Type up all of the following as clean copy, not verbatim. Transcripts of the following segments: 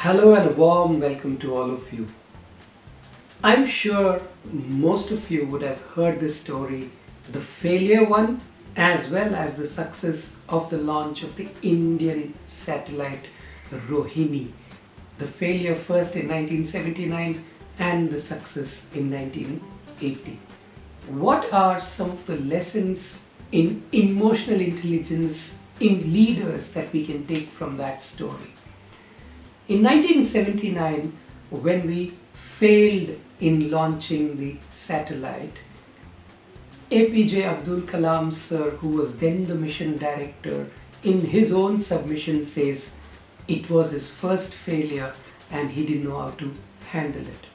Hello and a warm welcome to all of you. I'm sure most of you would have heard this story, the failure one, as well as the success of the launch of the Indian satellite Rohini. The failure first in 1979 and the success in 1980. What are some of the lessons in emotional intelligence in leaders that we can take from that story? In 1979, when we failed in launching the satellite, APJ Abdul Kalam Sir, who was then the mission director, in his own submission says it was his first failure and he didn't know how to handle it.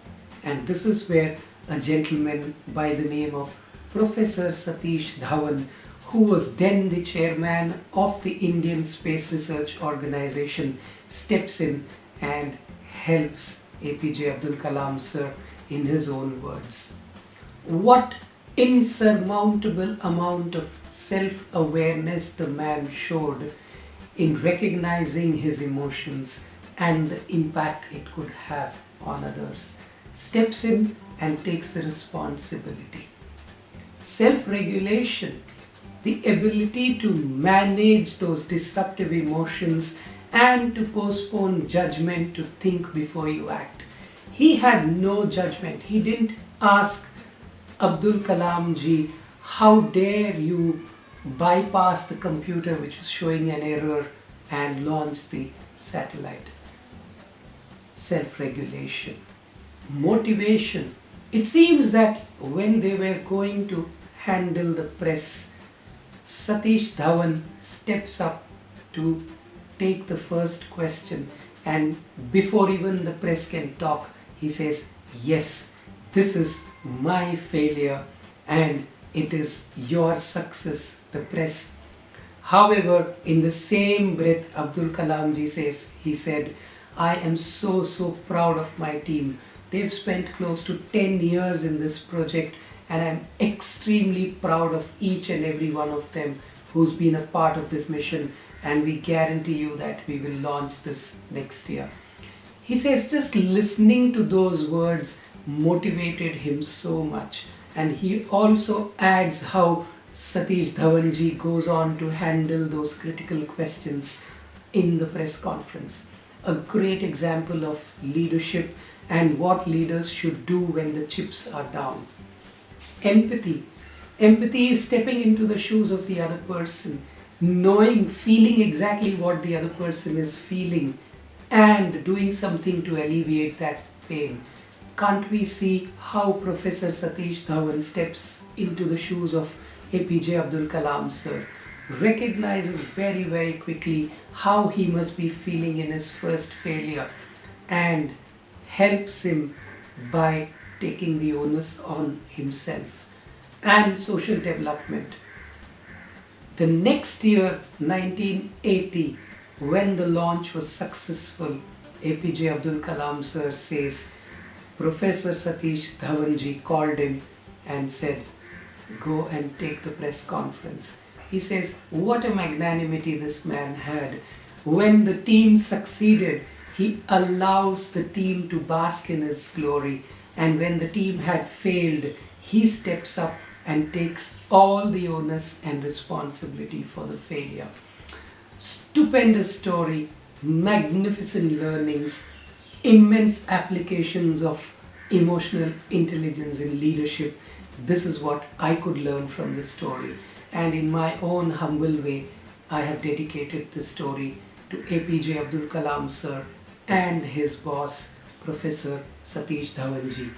And this is where a gentleman by the name of Professor Satish DhawanJi, who was then the chairman of the Indian Space Research Organization, steps in and helps APJ Abdul Kalam Sir in his own words. What insurmountable amount of self-awareness the man showed in recognizing his emotions and the impact it could have on others. Steps in and takes the responsibility. Self-regulation, the ability to manage those disruptive emotions and to postpone judgment, to think before you act. He had no judgment. He didn't ask Abdul Kalam Ji, how dare you bypass the computer which was showing an error and launch the satellite. Self-regulation. Motivation. It seems that when they were going to handle the press, Satish Dhawan steps up to take the first question, and before even the press can talk, he says, yes, this is my failure and it is your success, the press. However, in the same breath, Abdul Kalam Ji says, he said, I am so proud of my team. They've spent close to 10 years in this project and I'm extremely proud of each and every one of them who's been a part of this mission, and we guarantee you that we will launch this next year. He says just listening to those words motivated him so much, and he also adds how Satish DhawanJi goes on to handle those critical questions in the press conference. A great example of leadership and what leaders should do when the chips are down. Empathy. Empathy is stepping into the shoes of the other person, knowing, feeling exactly what the other person is feeling and doing something to alleviate that pain. Can't we see how Professor Satish Dhawan steps into the shoes of APJ Abdul Kalam Sir, recognizes very quickly how he must be feeling in his first failure and helps him by taking the onus on himself. And social development. The next year, 1980, when the launch was successful, APJ Abdul Kalam Sir says, Professor Satish DhawanJi called him and said, go and take the press conference. He says, what a magnanimity this man had. When the team succeeded, he allows the team to bask in his glory. And when the team had failed, he steps up and takes all the onus and responsibility for the failure. Stupendous story, magnificent learnings, immense applications of emotional intelligence in leadership. This is what I could learn from this story. And in my own humble way, I have dedicated this story to APJ Abdul Kalam Sir and his boss, Professor Satish DhawanJi.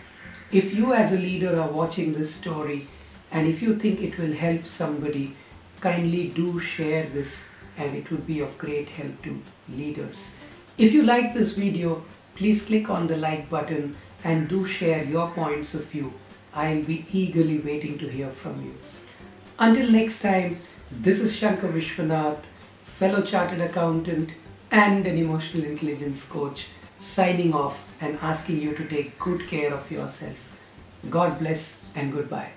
If you as a leader are watching this story, and if you think it will help somebody, kindly do share this, and it would be of great help to leaders. If you like this video, please click on the like button and do share your points of view. I'll be eagerly waiting to hear from you. Until next time, this is Shankar Vishwanath, fellow chartered accountant and an emotional intelligence coach, signing off and asking you to take good care of yourself. God bless and goodbye.